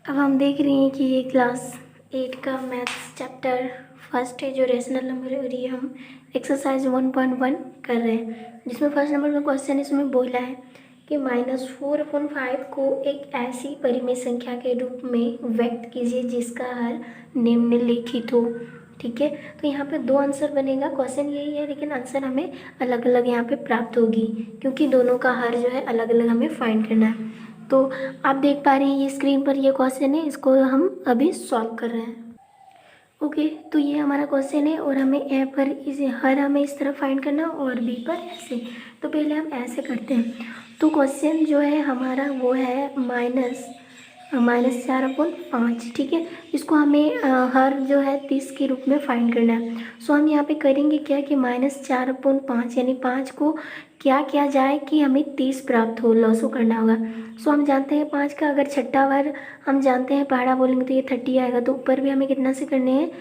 अब हम देख रहे हैं कि ये क्लास 8 का मैथ्स चैप्टर फर्स्ट है जो रेशनल नंबर है, और ये हम एक्सरसाइज 1.1 कर रहे हैं, जिसमें फर्स्ट नंबर का क्वेश्चन इसमें बोला है कि -4/5 को एक ऐसी परिमेय संख्या के रूप में व्यक्त कीजिए जिसका हर निम्नलिखित हो। ठीक है, तो यहाँ पे दो आंसर बनेगा, क्वेश्चन यही है लेकिन आंसर हमें अलग अलग यहाँ पे प्राप्त होगी क्योंकि दोनों का हर जो है अलग अलग हमें फाइंड करना है। तो आप देख पा रहे हैं ये स्क्रीन पर ये क्वेश्चन है, इसको हम अभी सॉल्व कर रहे हैं। ओके, तो ये हमारा क्वेश्चन है और हमें ए पर इसे हर हमें इस तरह फाइंड करना और बी पर ऐसे। तो पहले हम ऐसे करते हैं। तो क्वेश्चन जो है हमारा वो है -4/5। ठीक है, इसको हमें हर जो है 30 के रूप में फाइंड करना है। सो हम यहाँ पे करेंगे क्या कि -4/5 यानी 5 को क्या किया जाए कि हमें 30 प्राप्त हो, लॉसो करना होगा। सो हम जानते हैं 5 का अगर छठा बार हम जानते हैं पहाड़ा बोलेंगे तो ये 30 आएगा, तो ऊपर भी हमें कितना से करने हैं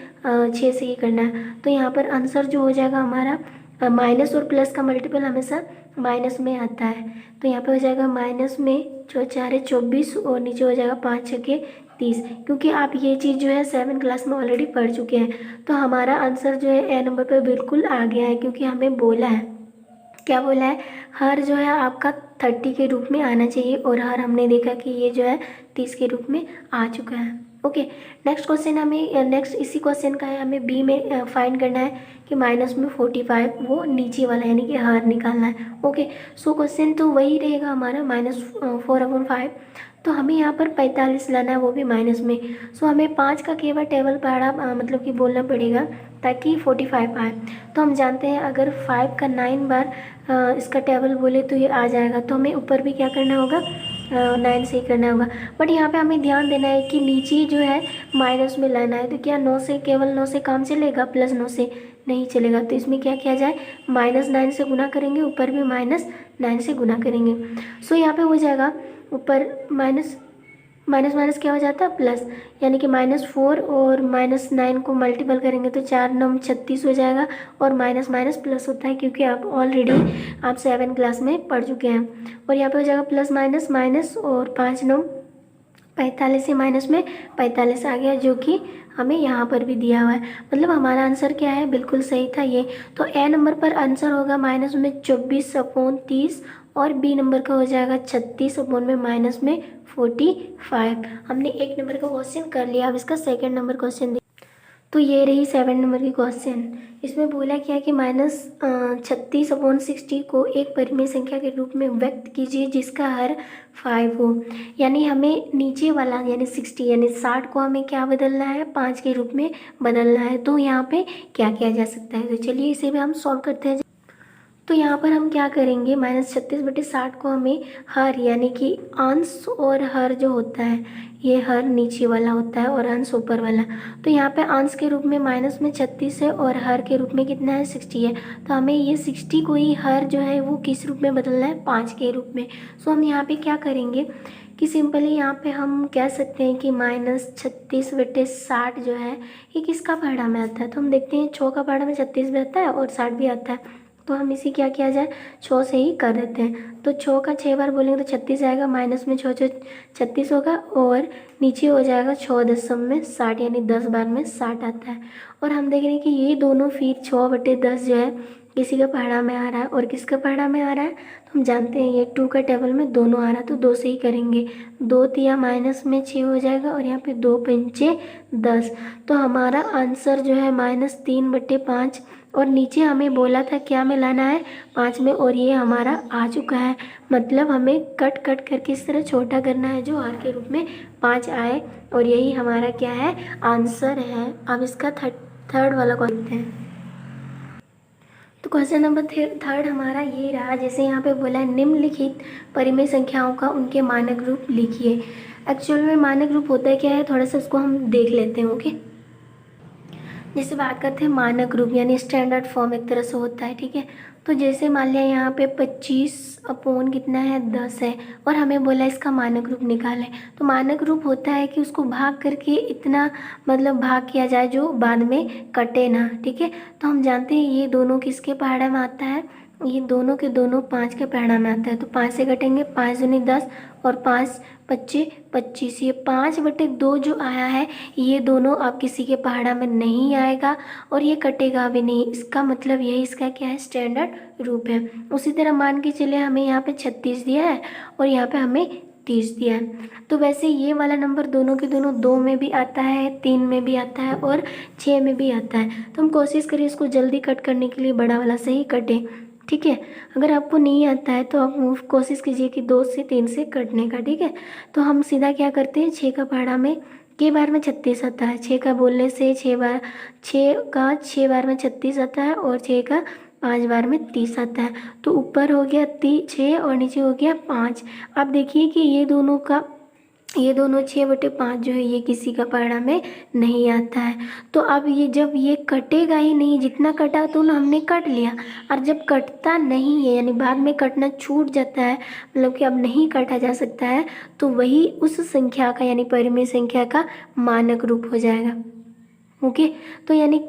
6 से ही करना है। तो यहाँ पर आंसर जो हो जाएगा हमारा माइनस और प्लस का मल्टीपल हमेशा माइनस में आता है। तो यहाँ पे हो जाएगा माइनस में 4×4 = 24 और नीचे हो जाएगा 5×6 = 30, क्योंकि आप ये चीज़ जो है 7 क्लास में ऑलरेडी पढ़ चुके हैं। तो हमारा आंसर जो है ए नंबर पर बिल्कुल आ गया है, क्योंकि हमें बोला है, क्या बोला है, हर जो है आपका 30 के रूप में आना चाहिए और हर हमने देखा कि ये जो है 30 के रूप में आ चुका है। ओके, नेक्स्ट क्वेश्चन हमें नेक्स्ट इसी क्वेश्चन का है, हमें बी में फाइंड करना है कि -45 वो नीचे वाला यानी कि हर निकालना है। ओके, सो क्वेश्चन तो वही रहेगा हमारा -4/5। तो हमें यहाँ पर 45 लाना है, वो भी माइनस में। सो हमें 5 का केवल टेबल पढ़ा मतलब कि बोलना पड़ेगा ताकि 45 आए। तो हम जानते हैं अगर 5 का 9 बार इसका टेबल बोले तो ये आ जाएगा, तो हमें ऊपर भी क्या करना होगा 9 से ही करना होगा। बट यहाँ पे हमें ध्यान देना है कि नीचे जो है माइनस में लाना है, तो क्या 9 से केवल 9 से काम चलेगा, +9 से नहीं चलेगा। तो इसमें क्या किया जाए, -9 से गुना करेंगे, ऊपर भी -9 से गुना करेंगे। सो यहाँ पे हो जाएगा ऊपर माइनस माइनस माइनस क्या हो जाता है प्लस, यानी कि -4 और -9 को मल्टीपल करेंगे तो 4×9 = 36 हो जाएगा। और माइनस माइनस प्लस होता है क्योंकि आप ऑलरेडी 7 क्लास में पढ़ चुके हैं। और यहाँ पे हो जाएगा प्लस माइनस माइनस और 5×9 = 45 से माइनस में 45 आ गया, जो कि हमें यहाँ पर भी दिया हुआ है। मतलब हमारा आंसर क्या है, बिल्कुल सही था ये। तो ए नंबर पर आंसर होगा -24/30 और बी नंबर का हो जाएगा 36/-45। हमने एक नंबर का क्वेश्चन कर लिया। अब इसका सेकंड नंबर क्वेश्चन। तो ये रही 7 नंबर की क्वेश्चन। इसमें बोला क्या कि -36/60 को एक परिमेय संख्या के रूप में व्यक्त कीजिए जिसका हर 5 हो। यानी हमें नीचे वाला यानी 60 यानी 60 को हमें क्या बदलना है, 5 के रूप में बदलना है। तो यहाँ पे क्या किया जा सकता है, तो चलिए इसे भी हम सॉल्व करते हैं। तो यहाँ पर हम क्या करेंगे, -36/60 को हमें हर यानी कि अंश और हर जो होता है, ये हर नीचे वाला होता है और अंश ऊपर वाला। तो यहाँ पे अंश के रूप में माइनस में 36 है और हर के रूप में कितना है 60 है। तो हमें ये 60 को ही हर जो है वो किस रूप में बदलना है, 5 के रूप में। सो हम यहाँ पे क्या करेंगे कि सिंपली यहाँ पे हम कह सकते हैं कि -36/60 जो है ये किसका पहाड़ा में आता है। तो हम देखते हैं 6 का पहाड़ा में 36 भी आता है और 60 भी आता है। तो हम इसी क्या किया जाए 6 से ही कर देते हैं। तो 6 का 6 बार बोलेंगे तो 36 आएगा, माइनस में 6 36 होगा और नीचे हो जाएगा 6×10 यानी 10 बार में 60 आता है। और हम देख रहे हैं कि ये दोनों फिर 6/10 जो है किसी का पहाड़ा में आ रहा है और किसका पहाड़ा में आ रहा है, तो हम जानते हैं ये 2 का टेबल में दोनों आ रहा है, तो 2 से ही करेंगे। 2 तिया माइनस में 6 हो जाएगा और यहाँ पे 2×5 = 10। तो हमारा आंसर जो है -3/5 और नीचे हमें बोला था क्या में लाना है 5 में, और ये हमारा आ चुका है। मतलब हमें कट कट करके इस तरह छोटा करना है जो हर के रूप में 5 आए, और यही हमारा क्या है आंसर है। अब इसका थर्ड वाला क्वेश्चन है। तो क्वेश्चन नंबर थर्ड हमारा ये रहा, जैसे यहाँ पे बोला है निम्नलिखित परिमेय संख्याओं का उनके मानक रूप लिखिए। एक्चुअल में मानक रूप होता है क्या है, थोड़ा सा उसको हम देख लेते हैं। ओके, जैसे बात करते हैं मानक रूप यानी स्टैंडर्ड फॉर्म एक तरह से होता है। ठीक है, तो जैसे मान लिया यहाँ पे 25 कितना है 10 है और हमें बोला इसका मानक रूप निकालें। तो मानक रूप होता है कि उसको भाग करके इतना मतलब भाग किया जाए जो बाद में कटे ना। ठीक है, तो हम जानते हैं ये दोनों किसके पहाड़ा में आता है, ये दोनों के दोनों 5 के पहाड़ा में आता है, तो 5 से कटेंगे, 5 दूनी 10 और 5 पच्चे 25। ये 5/2 जो आया है ये दोनों अब किसी के पहाड़ा में नहीं आएगा और ये कटेगा भी नहीं। इसका मतलब यही इसका क्या है, स्टैंडर्ड रूप है। उसी तरह मान के चलिए हमें यहाँ पे 36 दिया है और यहाँ पे हमें 30 दिया है। तो वैसे ये वाला नंबर दोनों के दोनों 2 में भी आता है, 3 में भी आता है और 6 में भी आता है। तो हम कोशिश करें इसको जल्दी कट करने के लिए बड़ा वाला से ही कटें, ठीक है। अगर आपको नहीं आता है तो आप कोशिश कीजिए कि 2 से 3 से कटने का, ठीक है। तो हम सीधा क्या करते हैं, 6 का पहाड़ा में के बार में 36 आता है। 6 का बोलने से 6 बार 6 बार में 36 आता है और 6 का 5 बार में 30 आता है। तो ऊपर हो गया 6 और नीचे हो गया 5। अब देखिए कि ये दोनों 6/5 जो है ये किसी का पहाड़ा में नहीं आता है। तो अब ये जब ये कटेगा ही नहीं, जितना कटा तो हमने कट लिया, और जब कटता नहीं है यानी बाद में कटना छूट जाता है, मतलब कि अब नहीं काटा जा सकता है, तो वही उस संख्या का यानी परिमेय संख्या का मानक रूप हो जाएगा। ओके तो यानी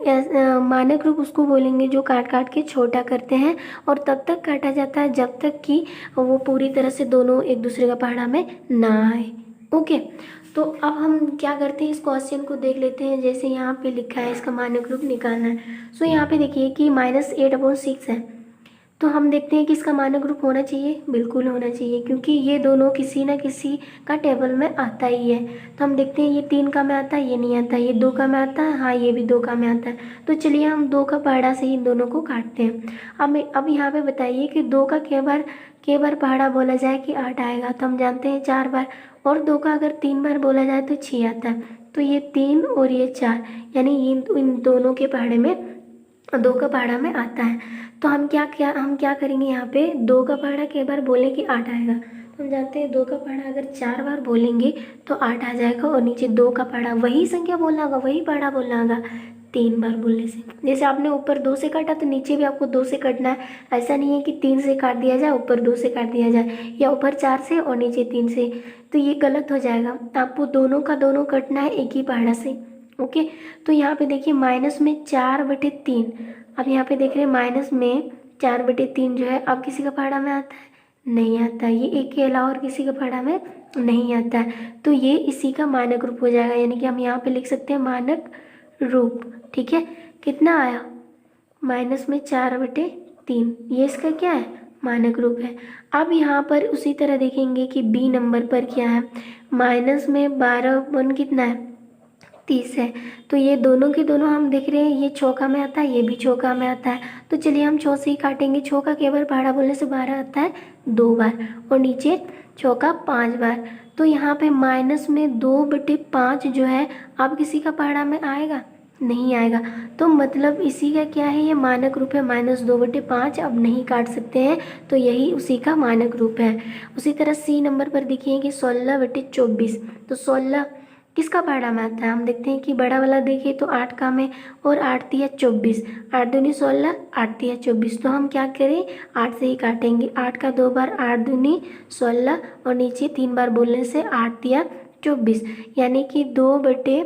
मानक रूप उसको बोलेंगे जो काट काट के छोटा करते हैं और तब तक काटा जाता है जब तक कि वो पूरी तरह से दोनों एक दूसरे का पहाड़ा में ना आए। ओके तो अब हम क्या करते हैं, इस क्वेश्चन को देख लेते हैं। जैसे यहाँ पे लिखा है इसका मानक रूप निकालना है। सो यहाँ पे देखिए कि -8/6 है, तो हम देखते हैं कि इसका मानक रूप होना चाहिए, बिल्कुल होना चाहिए, क्योंकि ये दोनों किसी ना किसी का टेबल में आता ही है। तो हम देखते हैं ये 3 का में आता है, ये नहीं आता, ये 2 का में आता है, हाँ ये भी 2 का में आता है। तो चलिए हम 2 का पहाड़ा से ही इन दोनों को काटते हैं। अब यहाँ पे बताइए कि 2 का के बार पहाड़ा बोला जाए कि 8 आएगा, तो हम जानते हैं 4 बार, और 2 का अगर 3 बार बोला जाए तो 6 आता है। तो ये 3 और ये 4 यानी इन दोनों के पहाड़े में 2 का पहाड़ा में आता है। तो हम क्या करेंगे, यहाँ पे 2 का पहाड़ा कई बार बोले कि 8 आएगा, तो हम जानते हैं 2 का पहाड़ा अगर 4 बार बोलेंगे तो 8 आ जाएगा, और नीचे 2 का पहाड़ा वही संख्या बोलना होगा, वही पहाड़ा बोलना होगा 3 बार बोलने से। जैसे आपने ऊपर 2 से काटा तो नीचे भी आपको 2 से काटना है। ऐसा नहीं है कि 3 से काट दिया जाए ऊपर 2 से काट दिया जाए, या ऊपर 4 से और नीचे 3 से, तो ये गलत हो जाएगा। आपको दोनों का दोनों कटना है एक ही पहाड़ा से। ओके तो यहाँ पे देखिए माइनस में 4/3, अब यहाँ पे देख रहे हैं माइनस में 4/3 जो है अब किसी का पहाड़ा में आता है, नहीं आता। ये एक के अलावा और किसी का पहाड़ा में नहीं आता है, तो ये इसी का मानक रूप हो जाएगा। यानी कि हम यहाँ पे लिख सकते हैं मानक रूप, ठीक है। कितना आया, माइनस में 4/3, ये इसका क्या है, मानक रूप है। अब यहाँ पर उसी तरह देखेंगे कि बी नंबर पर क्या है, माइनस में 12 कितना है, 30 है। तो ये दोनों के दोनों हम देख रहे हैं, ये चौका में आता है, ये भी चौका में आता है। तो चलिए हम 6 से ही काटेंगे। चौका केवल पहाड़ा बोलने से 12 आता है 2 बार, और नीचे चौका 5 बार। तो यहाँ पे माइनस में 2/5 जो है अब किसी का पहाड़ा में आएगा, नहीं आएगा। तो मतलब इसी का क्या है, ये मानक रूप है, -2/5 अब नहीं काट सकते हैं, तो यही उसी का मानक रूप है। उसी तरह सी नंबर पर देखिए कि 16/24, तो 16 किसका पहाड़ा में आता है, हम देखते हैं कि बड़ा वाला देखिए तो 8 का में, और 8 तिया 24, 8 दूनी 16, 8 तिया 24। तो हम क्या करें, 8 से ही काटेंगे। 8 का 2 बार, 8 दूनी 16, और नीचे 3 बार बोलने से 8 तिया 24, यानी कि 2/-3,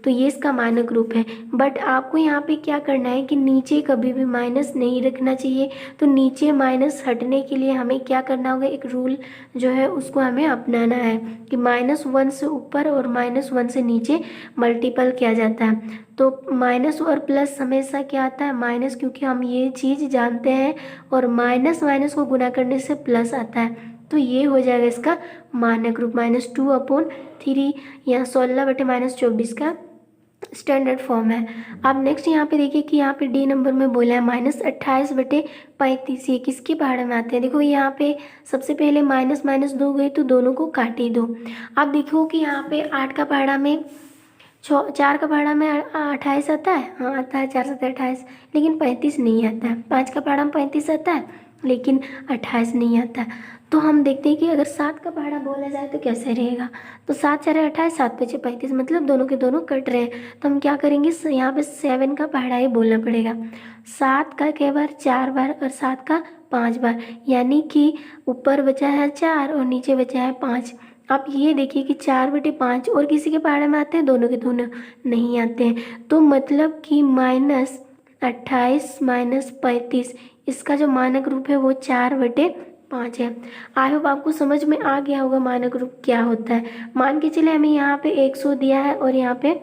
तो ये इसका मानक रूप है। बट आपको यहाँ पे क्या करना है कि नीचे कभी भी माइनस नहीं रखना चाहिए। तो नीचे माइनस हटने के लिए हमें क्या करना होगा, एक रूल जो है उसको हमें अपनाना है कि -1 से ऊपर और -1 से नीचे मल्टीपल किया जाता है। तो माइनस और प्लस हमेशा क्या आता है, माइनस, क्योंकि हम ये चीज़ जानते हैं, और माइनस माइनस को गुना करने से प्लस आता है। तो ये हो जाएगा इसका मानक रूप, -2/3 या 16/-24 का स्टैंडर्ड फॉर्म है। अब नेक्स्ट यहाँ पे देखिए कि यहाँ पे डी नंबर में बोला है -28/35, ये किसके पहाड़े में आते हैं। देखो यहाँ पे सबसे पहले माइनस माइनस 2 गए तो दोनों को काट ही दो। अब देखो कि यहाँ पे 8 का पहाड़ा में 4 का पहाड़ा में 28 आता है, हाँ आता है, 4 7 28, लेकिन 35 नहीं आता है। 5 का पहाड़ा में 35 आता है, लेकिन 28 नहीं आता है। तो हम देखते हैं कि अगर 7 का पहाड़ा बोला जाए तो कैसे रहेगा। तो 7 4 28, 7 5 35, मतलब दोनों के दोनों कट रहे हैं। तो हम क्या करेंगे, यहाँ पे 7 का पहाड़ा ही बोलना पड़ेगा। 7 का कई बार, 4 बार, और 7 का 5 बार, यानी कि ऊपर बचा है 4 और नीचे बचा है 5। अब ये देखिए कि 4/5 और किसी के पहाड़े में आते हैं, दोनों के दोनों नहीं आते हैं। तो मतलब कि 28 माइनस 35, इसका जो मानक रूप है वो 4/5 है। आई होप आपको समझ में आ गया होगा मानक रूप क्या होता है। मान के चले हमें यहाँ पे 100 दिया है और यहाँ पे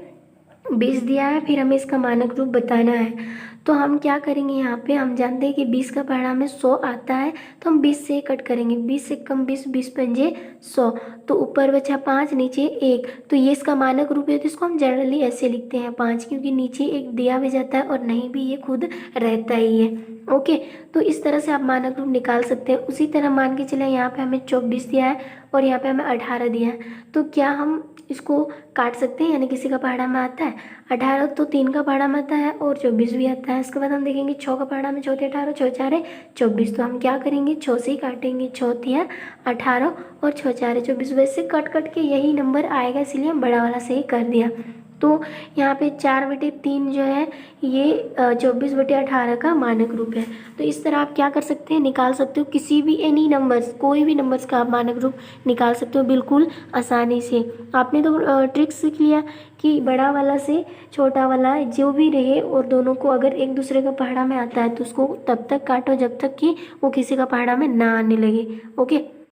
20 दिया है, फिर हमें इसका मानक रूप बताना है। तो हम क्या करेंगे, यहाँ पे हम जानते हैं कि 20 का पहाड़ा में 100 आता है, तो हम 20 से कट करेंगे। 20 से कम 20, 20 पंजे 100, तो ऊपर बचा 5, नीचे 1, तो ये इसका मानक रूप है। तो इसको हम जनरली ऐसे लिखते हैं 5, क्योंकि नीचे 1 दिया भी जाता है और नहीं भी ये खुद रहता ही है। ओके, तो इस तरह से आप मानक रूप निकाल सकते हैं। उसी तरह मान के चले यहाँ पे हमें 24 दिया है और यहाँ पे हमें 18 दिया है, तो क्या हम इसको काट सकते हैं, यानी किसी का पहाड़ा में आता है 18, तो 3 का पहाड़ा में आता है और 24 भी आता है। इसके बाद हम देखेंगे 6 का पहाड़ा में 4 18, 6 4 24, तो हम क्या करेंगे 6 से ही काटेंगे। 6 3 18 और 6 4 24, वैसे कट कट के यही नंबर आएगा, इसलिए हम बड़ा वाला से ही कर दिया। तो यहाँ पे 4/3 जो है ये 24/18 का मानक रूप है। तो इस तरह आप क्या कर सकते हैं, निकाल सकते हो किसी भी एनी नंबर्स, कोई भी नंबर्स का आप मानक रूप निकाल सकते हो बिल्कुल आसानी से। आपने तो ट्रिक सीख लिया कि बड़ा वाला से छोटा वाला जो भी रहे और दोनों को अगर एक दूसरे का पहाड़ा में आता है तो उसको तब तक काटो जब तक कि वो किसी का पहाड़ा में ना आने लगे। ओके।